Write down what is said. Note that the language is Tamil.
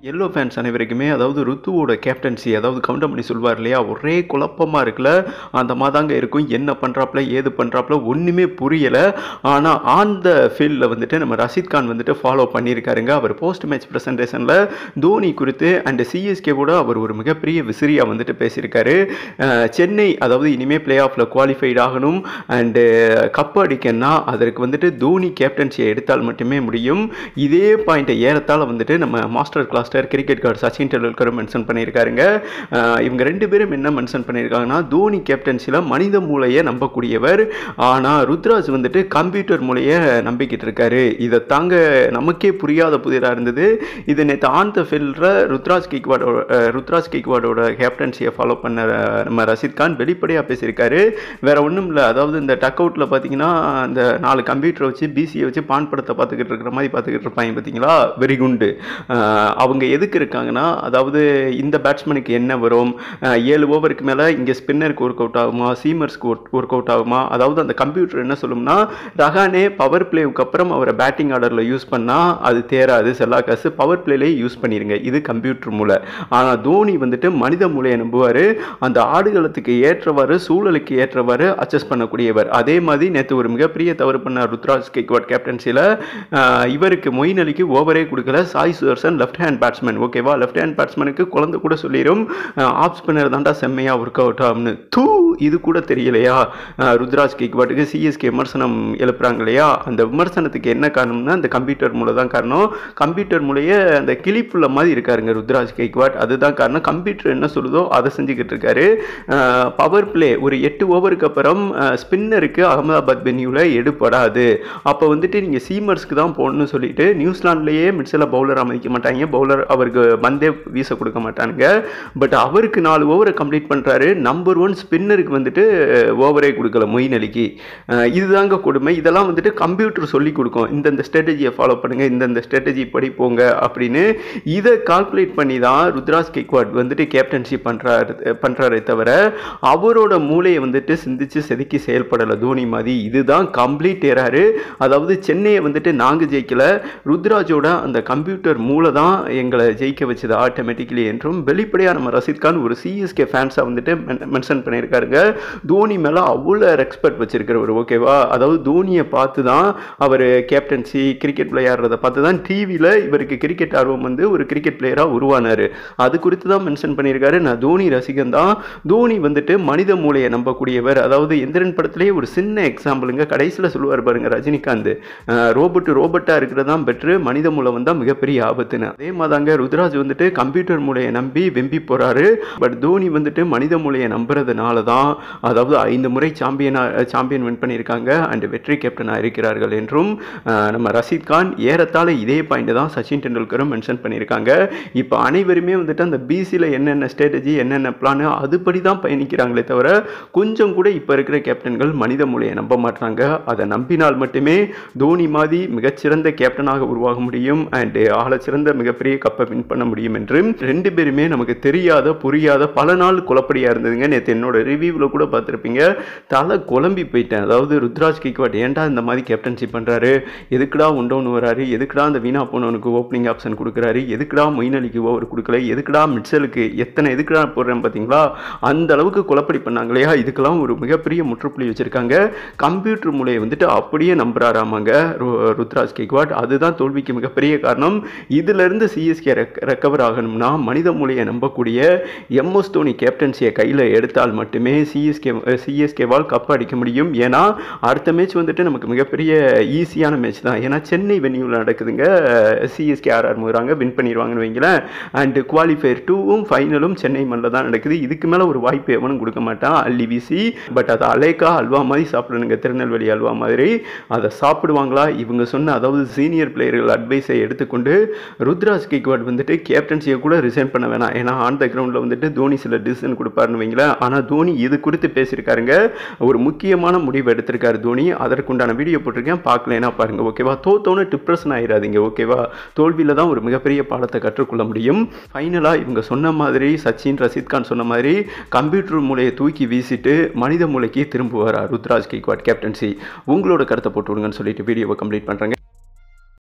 எல்லோ ஃபேன்ஸ் அனைவருக்குமே அதாவது ருத்துவோட கேப்டன்சி அதாவது கவுண்டமணி சொல்வார் இல்லையா, ஒரே குழப்பமாக இருக்குல்ல. அந்த மாதிரிதாங்க இருக்கும். என்ன பண்ணுறாப்புல ஏது பண்ணுறாப்புல ஒன்றுமே புரியலை. ஆனால் ஆன் த ஃபீல்டில் வந்துட்டு நம்ம ரஷீத் கான் வந்துட்டு ஃபாலோ பண்ணியிருக்காருங்க. அவர் போஸ்ட் மேட்ச் ப்ரெசன்டேஷனில் தோனி குறித்து அண்ட் சிஎஸ்கேவோட அவர் ஒரு மிகப்பெரிய விசிறியாக வந்துட்டு பேசியிருக்காரு. சென்னை அதாவது இனிமேல் பிளே ஆஃபில் குவாலிஃபைட் ஆகணும் அண்டு கப் அடிக்கணும்னா அதற்கு வந்துட்டு தோனி கேப்டன்சியை எடுத்தால் மட்டுமே முடியும். இதே பாயிண்ட்டை ஏறத்தால் வந்துட்டு நம்ம master blaster cricket god Sachin Tendulkar mention பண்ணியிருக்காருங்க. இவங்க ரெண்டு பேரும் என்ன மென்ஷன் பண்ணியிருக்காங்கன்னா, தோனி கேப்டன்சியில் மனித மூளையை நம்பக்கூடியவர், ஆனால் ருத்ராஜ் வந்துட்டு கம்ப்யூட்டர் மூளையை நம்பிக்கிட்டு இருக்காரு. இதை தாங்க நமக்கே புரியாத புதிராக இருந்தது. இது நேற்று ஆன் த ஃபீல்டில் ருத்ராஜ் கெய்க்வாடோட கேப்டன்சியை ஃபாலோ பண்ண நம்ம ரஷீத் கான் வெளிப்படையாக பேசியிருக்காரு. வேற ஒன்றும் இல்லை, அதாவது இந்த டக் அவுட்டில் பார்த்தீங்கன்னா இந்த 4 கம்ப்யூட்டரை வச்சு பிசியை வச்சு பான் படத்தை பார்த்துக்கிட்டு இருக்கிற மாதிரி பார்த்துக்கிட்டு இருப்பாங்க பார்த்தீங்களா, வெரி குண்டு. அவங்க எதுக்கு இருக்காங்கன்னா, அதாவது இந்த பேட்ஸ்மேனுக்கு என்ன வரும், 7 ஓவருக்கு மேலே இங்கே ஸ்பின்னருக்கு ஒர்க் அவுட் ஆகுமா, சீமர்ஸ்க்கு ஒர்க் அவுட் ஆகுமா, அதாவது அந்த கம்ப்யூட்டர் என்ன சொல்லும்னா, ரஹானே பவர் பிளேவுக்கு அப்புறம் அவரை பேட்டிங் ஆர்டரில் யூஸ் பண்ணால் அது தேராது, செல்லாக்காசு பவர் பிளேலேயே யூஸ் பண்ணிடுங்க, இது கம்ப்யூட்டர் மூளை. ஆனால் தோனி வந்துட்டு மனித மூளையை நம்புவார். அந்த ஆடுகளத்துக்கு ஏற்றவாறு சூழலுக்கு ஏற்றவாறு அட்ஜஸ்ட் பண்ணக்கூடியவர். அதே மாதிரி நேற்று ஒரு மிகப்பெரிய தவறு பண்ண ருத்ராஜ் கெய்க்வாட் கேப்டன்சியில் இவருக்கு மொயின் அலிக்கு ஓவரே கொடுக்கல. Sai Sudharsan left hand batsman, ஓகேவா, லெஃப்ட் ஹேண்ட் பேட்ஸ்மேனுக்கு குழந்தை கூட சொல்லிடும் ஆஃப் ஸ்பின்னர் தாண்டா செம்மையாக ஒர்க் அவுட் ஆகும்னு. இது கூட தெரியலையா ருத்ராஜ் கெய்க்வாட்டுக்கு? சிஎஸ்கே விமர்சனம் எழுப்புறாங்க இல்லையா, அந்த விமர்சனத்துக்கு என்ன காரணம்னா அந்த கம்ப்யூட்டர் மூளை தான் காரணம். கம்ப்யூட்டர் மூளையே அந்த கிளிப்புள்ள மாதிரி இருக்காருங்க ருத்ராஜ் கெய்க்வாட், அதுதான் காரணம். கம்ப்யூட்டர் என்ன சொல்லுதோ அதை செஞ்சுக்கிட்டு இருக்காரு. பவர் பிளே ஒரு 8 ஓவருக்கு அப்புறம் ஸ்பின்னருக்கு அகமதாபாத் வென்யூவில் எடுப்படாது. அப்போ வந்துட்டு நீங்கள் சீமர்ஸ்க்கு தான் போடணும்னு சொல்லிட்டு நியூசிலாண்ட்லேயே மிட்ஸில் பவுலர் அமைக்க மாட்டாங்க, பவுலர் அவருக்கு பந்தே வீச கொடுக்க மாட்டானுங்க. பட் அவருக்கு 4 ஓவரை கம்ப்ளீட் பண்ணுறாரு. நம்பர் 1 ஸ்பின்னருக்கு வந்துட்டு ஓவரே கொடுக்கல மொயின் அலிக்கு. இதுதாங்க கொடுமை. இதெல்லாம் வந்துட்டு கம்ப்யூட்டர் சொல்லி கொடுக்கும், இந்தந்த ஸ்ட்ராட்டஜியை ஃபாலோ பண்ணுங்க, இந்தந்த ஸ்ட்ராட்டஜி படி போங்க அப்படின்னு. இதை கால்குலேட் பண்ணி தான் ருத்ராஜ் கெய்க்வாட் வந்துட்டு கேப்டன்ஷிப் பண்ணுறாரே தவிர அவரோட மூளையை வந்துட்டு சிந்திச்சு செதுக்கி செயல்படலை தோனி மாதிரி. இதுதான் கம்ப்ளீட் ஏறாரு. அதாவது சென்னையை வந்துட்டு நாங்கள் ஜெயிக்கல, ருத்ராஜோட அந்த கம்ப்யூட்டர் மூளை தான் எங்களை ஜெயிக்க வச்சது ஆட்டோமேட்டிக்கலி என்றும் வெளிப்படையாக நம்ம ரஷீத் கான் ஒரு சிஎஸ்கே ஃபேன்ஸாக வந்துட்டு மென்ஷன் பண்ணியிருக்காருங்க. தோனி மேலே அவ்வளோ ரெஸ்பெக்ட் வச்சிருக்கிறவர், ஓகேவா. அதாவது தோனியை பார்த்து தான் அவர் கேப்டன்சி கிரிக்கெட் விளையாடுறதை பார்த்து தான் டிவியில் இவருக்கு கிரிக்கெட் ஆர்வம் வந்து ஒரு கிரிக்கெட் பிளேயராக உருவானார். அது குறித்து தான் மென்ஷன் பண்ணியிருக்காரு. நான் தோனி ரசிகன் தான். தோனி வந்துட்டு மனித மூளையை நம்பக்கூடியவர். அதாவது எந்திரன் படத்திலேயே ஒரு சின்ன எக்ஸாம்பிளுங்க, கடைசியில் சொல்லுவார் பாருங்க ரஜினிகாந்த், ரோபோட்டாக இருக்கிறது தான் பெட்ரு, மனித மூளை வந்தால் மிகப்பெரிய ஆபத்துன்னு. அதே மாதிரிதாங்க ருத்ராஜ் வந்துட்டு கம்ப்யூட்டர் மூளையை நம்பி வெம்பி போகிறாரு. பட் தோனி வந்துட்டு மனித மூளையை நம்புறதுனால தான் அதாவது 5 முறை சாம்பியன் வின் பண்ணியிருக்காங்க அண்ட் வெற்றி கேப்டனாக இருக்கிறார்கள் என்றும் நம்ம ரஷீத் கான் ஏறத்தாழ இதே பாயிண்ட் தான் சச்சின் டெண்டுல்கரும் மென்ஷன் பண்ணியிருக்காங்க. இப்போ அனைவருமே வந்துட்டு அந்த பிசியில் என்னென்ன ஸ்ட்ராட்டஜி என்னென்ன பிளான் அதுபடி தான் பயணிக்கிறாங்களே தவிர கொஞ்சம் கூட இப்போ இருக்கிற கேப்டன்கள் மனித மூளையை நம்ப மாட்டாங்க. அதை நம்பினால் மட்டுமே தோனி மாதிரி மிகச்சிறந்த கேப்டனாக உருவாக முடியும் அண்ட் ஆளச்சிறந்த மிகப்பெரிய கப்பை வின் பண்ண முடியும் என்று ரெண்டு பேருமே நமக்கு தெரியாத புரியாத பல நாள் குழப்படியாக இருந்ததுங்க. நேற்று என்னோட ரிவ்யூவில் கூட பார்த்துருப்பீங்க, தலை குழம்பி போயிட்டேன். அதாவது ருத்ராஜ் கெய்க்வாட் ஏன்டா இந்த மாதிரி கேப்டன்ஷிப் பண்ணுறாரு, எதுக்குடா ஒன் வராரு, எதுக்குடா அந்த வீணா போனவனுக்கு ஓப்பனிங் ஆப்ஷன் கொடுக்குறாரு, எதுக்குடா மொயின் அலிக்கு ஓவர் கொடுக்கல, எதுக்குடா மிட்சலுக்கு எதுக்குடா போடுறேன் பார்த்தீங்களா, அந்த அளவுக்கு குழப்படி பண்ணாங்க இல்லையா. இதுக்கெல்லாம் ஒரு மிகப்பெரிய முற்றுப்புள்ளி வச்சிருக்காங்க. கம்ப்யூட்டர் மூலையை வந்துட்டு அப்படியே நம்புறாராமாங்க ருத்ராஜ் கெய்க்வாட். அதுதான் தோல்விக்கு மிகப்பெரிய காரணம். இதிலிருந்து சிஎஸ்கே ரெக்கவர் ஆகணும்னா மனித மூளையை நம்பக்கூடிய எம்எஸ் தோனி கேப்டன்சியை கையில் எடுத்தால் மட்டுமே சிஎஸ்கேவால் கப் அடிக்க முடியும். ஏன்னா அடுத்த மேட்ச் வந்துட்டு நமக்கு மிகப்பெரிய ஈஸியான மேட்ச் தான். ஏன்னா சென்னை வென்யூவில் நடக்குதுங்க. சிஎஸ்கே ஆடுறாங்க, வின் பண்ணிடுவாங்கன்னு வைங்களேன். அண்ட் குவாலிஃபயர் 2வும் ஃபைனலும் சென்னை மண்ணில் தான் நடக்குது. இதுக்கு மேலே ஒரு வாய்ப்பு எவனும் கொடுக்க மாட்டான் அள்ளி வீசி. பட் அதை அலேக்கா அல்வா மாதிரி சாப்பிடணுங்க, திருநெல்வேலி அல்வா மாதிரி. அதை சாப்பிடுவாங்களா இவங்க சொன்ன அதாவது சீனியர் பிளேயர்கள் அட்வைஸை எடுத்துக்கொண்டு ருத்ராஜ் கெய்க்வாட் வந்துட்டு கேப்டன்சியை கூட ரிசைன் பண்ண வேணாம். ஏன்னா ஆன் த கிரவுண்டில் வந்துட்டு தோனி சில டிசிஷன் கொடுப்பாருன்னு வைங்களேன். ஆனால் தோனி இது குறித்து பேசியிருக்காருங்க, ஒரு முக்கியமான முடிவு எடுத்திருக்காரு தோனி. அதற்குண்டான வீடியோ போட்டிருக்கேன், பார்க்கலன்னா பாருங்க, ஓகேவா. தோத்தோன்னு டிப்ரெஷன் ஆயிடாதீங்க, ஓகேவா. தோல்வியில் தான் ஒரு மிகப்பெரிய பாடத்தை கற்றுக்கொள்ள முடியும். ஃபைனலாக இவங்க சொன்ன மாதிரி சச்சின் ரஷீத் கான் சொன்ன மாதிரி கம்ப்யூட்டர் மூளையை தூக்கி வீசிட்டு மனித மூளைக்கு திரும்புவாரா ருத்ராஜ் கெய்க்வாட் கேப்டன்சி? உங்களோட கருத்தை போட்டு விடுங்கன்னு சொல்லிட்டு வீடியோவை கம்ப்ளீட் பண்ணுறேங்க.